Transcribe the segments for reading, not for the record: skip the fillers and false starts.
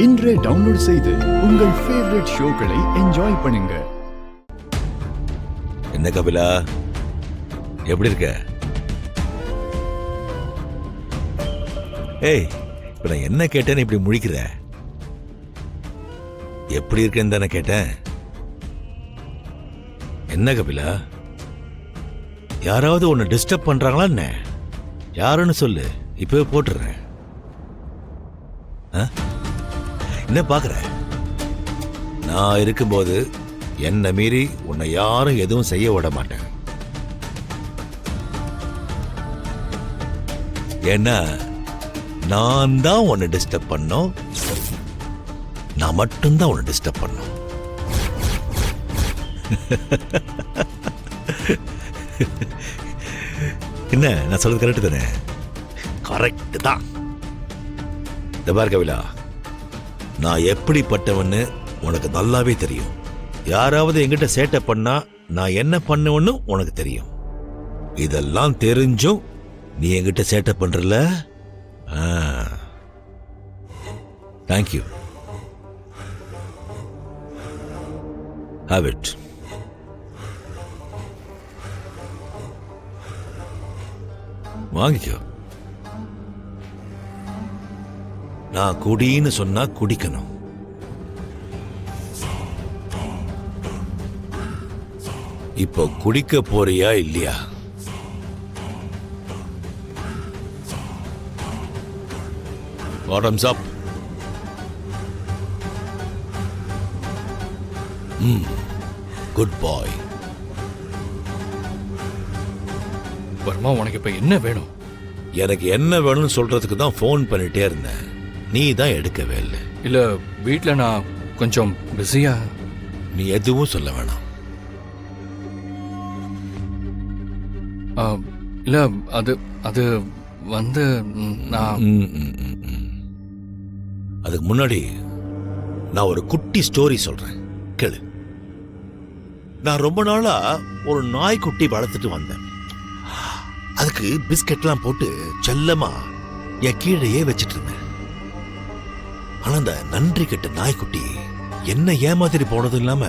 இன்றே டவுன்லோட் செய்து உங்கள் ஃபேவரட் ஷோக்களை என்ஜாய் பண்ணுங்க. என்ன கபிலா, எப்படி இருக்க? ஏய், இப்ப நான் என்ன கேட்டேன்னு இப்படி முழிக்கிற? எப்படி இருக்கேன்னு தானே கேட்டேன். என்ன கபிலா, யாராவது உன்னை டிஸ்டர்ப் பண்றாங்களா என்ன? யாருன்னு சொல்லு, இப்பவே போட்டுறேன். என்ன பாக்குற? நான் இருக்கும்போது என்னை மீறி உன்னை யாரும் எதுவும் செய்ய விட மாட்டேன். ஏன்னா நான் தான் உன்னை டிஸ்டர்ப் பண்ணோம், நான் மட்டும்தான் உன்னை டிஸ்டர்ப் பண்ணோம். என்ன நான் சொல்றது கரெக்ட் தானே? கரெக்ட் தான். இந்த பார் கபிலா, நான் எப்படிப்பட்டவன்னு உனக்கு நல்லாவே தெரியும். யாராவது என்கிட்ட சேட்டை பண்ணா நான் என்ன பண்ணுவேன்னு உனக்கு தெரியும். இதெல்லாம் தெரிஞ்சும் நீ என்கிட்ட சேட்டை பண்றல. தேங்க்யூ. Have it. வாங்கிக்கோ. நான் குடின்னு சொன்னா குடிக்கணும். இப்போ குடிக்க போறியா இல்லையா? பாட்டம்ஸ் அப். குட் பாய். வர்மா, உனக்கு இப்ப என்ன வேணும்? எனக்கு என்ன வேணும்னு சொல்றதுக்கு தான் ஃபோன் பண்ணிட்டே இருந்தேன். நீ தான் எடுக்கவே இல்லை. இல்ல, வீட்ல நான் கொஞ்சம் பிஸியா. நீ எதுவும் சொல்ல வேணாம். இல்ல, அது அது வந்து நான் அதுக்கு முன்னாடி நான் ஒரு குட்டி ஸ்டோரி சொல்றேன், கேளு. நான் ரொம்ப நாளா ஒரு நாய்க்குட்டி வளர்த்துட்டு வந்தேன். அதுக்கு பிஸ்கெட்லாம் போட்டு செல்லமா என் கீழேயே வச்சிட்டு இருந்தேன். ஆனா அந்த நன்றி கெட்ட நாய்க்குட்டி என்ன ஏமாத்திட்டு போனது இல்லாம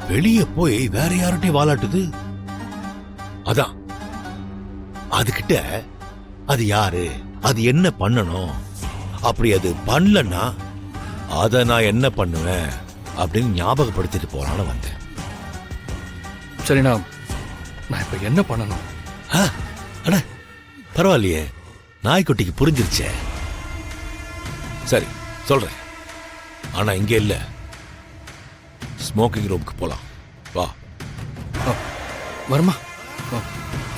வெளியே போய் வேற யார்கிட்டயும் வாலாட்டுது. அதான் அதுகிட்ட அது யாரு, அது என்ன பண்ணணும், அப்படி அது பண்ணலன்னா அத நான் என்ன பண்ணுவேன் அப்படின்னு ஞாபகப்படுத்திட்டு போறான்னு வந்தேன். சரி, நான் இப்ப என்ன பண்ணணும்? அட பரவாயில்லையே, நாய்க்குட்டிக்கு புரிஞ்சிருச்சே. சரி சொல்றேன், ஆனா இங்க இல்ல, ஸ்மோக்கிங் ரூமுக்கு போலாம். வா. வர்மா,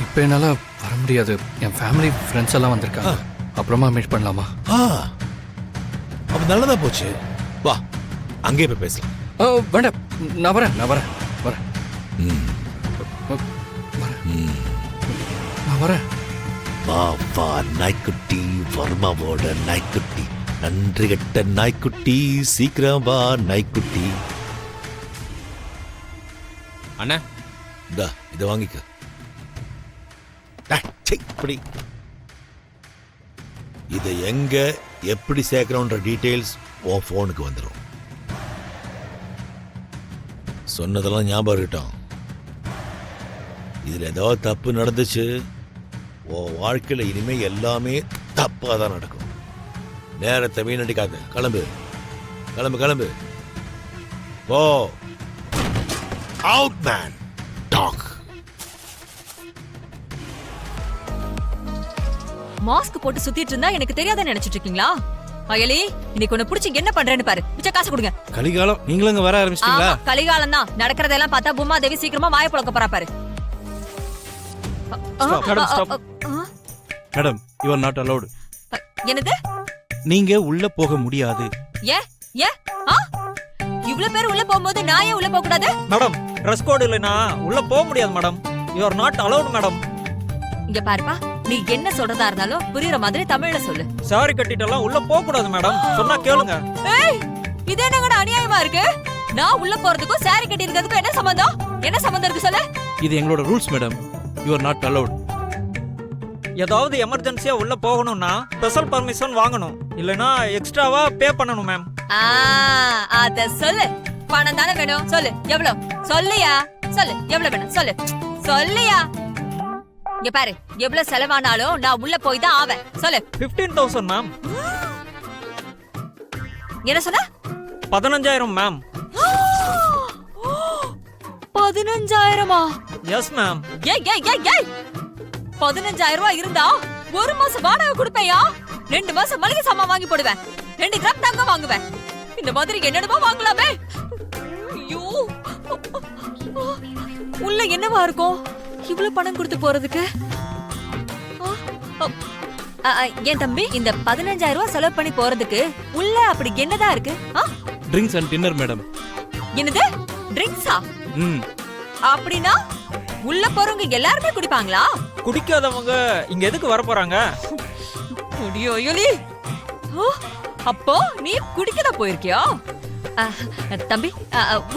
இப்ப என்னால வர முடியாது. என் ஃபேமிலி ஃப்ரெண்ட்ஸ் எல்லாம் வந்திருக்காங்க. அப்புறமா மீட் பண்ணலாமா? அப்ப நல்லதா போச்சு. வா, அங்கே போய் பேசலாம். வேண்டாம், நான் வரேன். நான் வரேன். வா வா நாய்க்குட்டி, வர்மாவோட நாய்க்குட்டி, நன்றி கெட்ட நாய்க்குட்டி, சீக்கிரம் வா நாய்க்குட்டி. அண்ணா, இந்தா இதை வாங்கிக்க. இதை எங்க எப்படி சேர்க்கிறோன்ற டீடைல்ஸ் உன் போனுக்கு வந்துடும். சொன்னதெல்லாம் ஞாபகம் இருக்கட்டும். இதுல ஏதாவது தப்பு நடந்துச்சு, உன் வாழ்க்கையில இனிமே எல்லாமே தப்பா தான் நடக்கும். நேரத்தை வீணடிக்காத. கிளம்பு கிளம்பு கிளம்பு. போ. Out man talk. மாஸ்க் போட்டு சுத்திட்டு இருந்தா எனக்கு தெரியாத நினைச்சிட்டு இருக்கீங்களா? அயலி, இன்னைக்கு உன்னை புடிச்சு என்ன பண்றேன்னு பாரு. மிச்ச காசு கொடுங்க. கலிகாலம், நீங்களும் இங்க வர ஆரம்பிச்சிட்டீங்களா? கலிகாலம் தான். நடக்கிறதெல்லாம் பார்த்தா பூமா தேவி சீக்கிரமா வாயை புழக்க போறா பாரு. Madam, you are not allowed. என்னது? நீங்க உள்ள போக முடியாது. இவ்வளவு பேர் உள்ள போகும்போது நான் ஏன் உள்ள போக கூடாது? மேடம், ட்ரெஸ் கோட் இல்லனா உள்ள போக முடியாது madam. You are not allowed madam. இங்க பாருப்பா, நீ என்ன சொல்றதா இருந்தாலும் புரியுற மாதிரி தமிழ்ல சொல்லு. சாரி கட்டிட்டலாம் உள்ள போக கூடாது மேடம். சொன்னா கேளுங்க. ஏய், இது என்னங்கடா அநியாயமா இருக்கு? நான் உள்ள போறதுக்கும் சாரி கட்டி இருக்கிறதுக்கும் என்ன சம்பந்தம்? என்ன சம்பந்தம் இருக்கு சொல்லு. இது எங்களோட rules madam. You are not allowed. ஏதாவது எமர்ஜென்சியா உள்ள போகணும்னா ஸ்பெஷல் பர்மிஷன் வாங்கணும். இல்லனா எக்ஸ்ட்ராவா பே பண்ணணும் மேம். அத சொல்லு. பணம் தானே வேணும், சொல்லு எவ்வளவு? சொல்லுயா, சொல்லு எவ்வளவு வேணும், சொல்லு சொல்லுயா. இங்க பாரு, எவ்வளவு செலவானாலும் நான் உள்ள போய் தான் ஆவேன், சொல்லு. 15,000 மேம். என்ன சொன்ன? 15,000 மேம். 15,000? Yes ma'am. ஏய் ஏய் ஏய் ஏய், 15,000 ரூபாய் இருந்தா ஒரு மாசம் வாடகை கொடுப்பேயா? 2 மாசம் மளிகை சாமான் வாங்கி போடுவேன், 2 கிராம் தங்கம் வாங்குவேன். இந்த மாதிரி என்னென்னமோ வாங்கலாமே. ஐயோ, உள்ள என்னவா இருக்கும் இவ்வளவு பணம் கொடுத்து போறதுக்கு? என் தம்பி, இந்த 15,000 ரூபாய் செலவு பண்ணி போறதுக்கு உள்ள அப்படி என்னதான் இருக்கு? Drinks and dinner madam. என்னது, ட்ரிங்க்ஸா? ம். அப்படின்னா உள்ள போறவங்க எல்லாருமே குடிப்பாங்களா? குடிக்காதவங்க இங்க எதுக்கு வர போறாங்க? அப்போ நீ குடிக்கதான் போயிருக்கியா? தம்பி,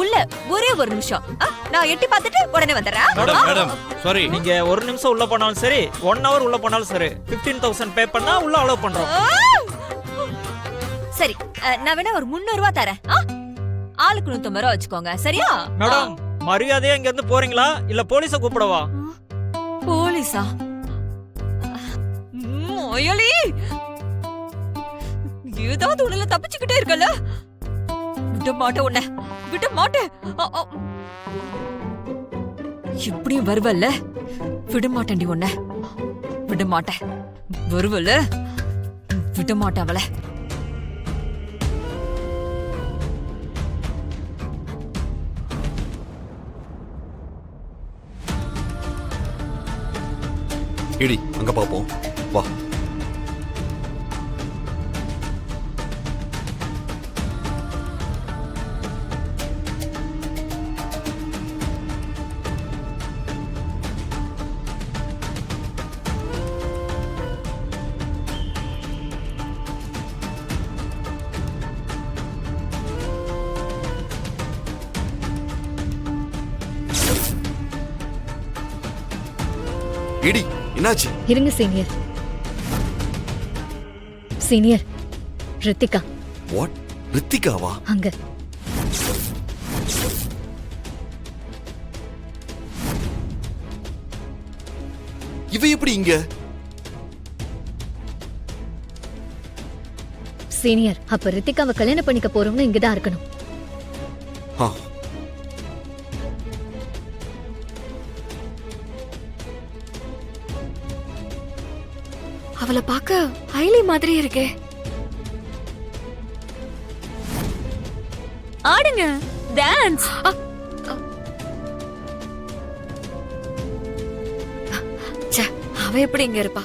உள்ள ஒரே ஒரு நிமிஷம், நான் எட்டி பார்த்துட்டு உடனே வந்துடுறேன். Madam madam sorry. நீங்க ஒரு நிமிஷம் உள்ள போனாலும் சரி, 1 hour உள்ள போனாலும் சரி, 15,000 பே பண்ணா உள்ள அலோவ் பண்றோம். சரி, நான் வேணா ஒரு 300 ரூபாய் தரேன். ஆளுக்கு 150 ரூபாய் வச்சுக்கோங்க, சரியா? மேடம், மரியாதையா இங்க இருந்து போறீங்களா இல்ல போலீஸ கூப்பிடவா? போலீஸா? மொயலி, ஏதாவது உடல தப்பிச்சுக்கிட்டே இருக்கல. விட மாட்டேன் உன்னை, விட மாட்டேன். இப்படியும் வருவல்ல, விட மாட்டேன்டி உன்னை, விட மாட்டேன். வருவல்ல, விட மாட்டேன் அவளை. இடி அங்க பாப்போம், வா. இடி, என்னாச்சு? இருங்க சீனியர். சீனியர், ரித்திகா. வாட்? ரித்திகாவா? அங்க இவ எப்படி இங்க? சீனியர், அப்ப ரித்திகாவை கல்யாணம் பண்ணிக்க போறவங்க இங்கதான் இருக்கணும். ஆ, அவளை பார்க்க ஐலி மாதிரி இருக்கே. ஆடுங்க, டான்ஸ். அவ எப்படி இங்க இருப்பா?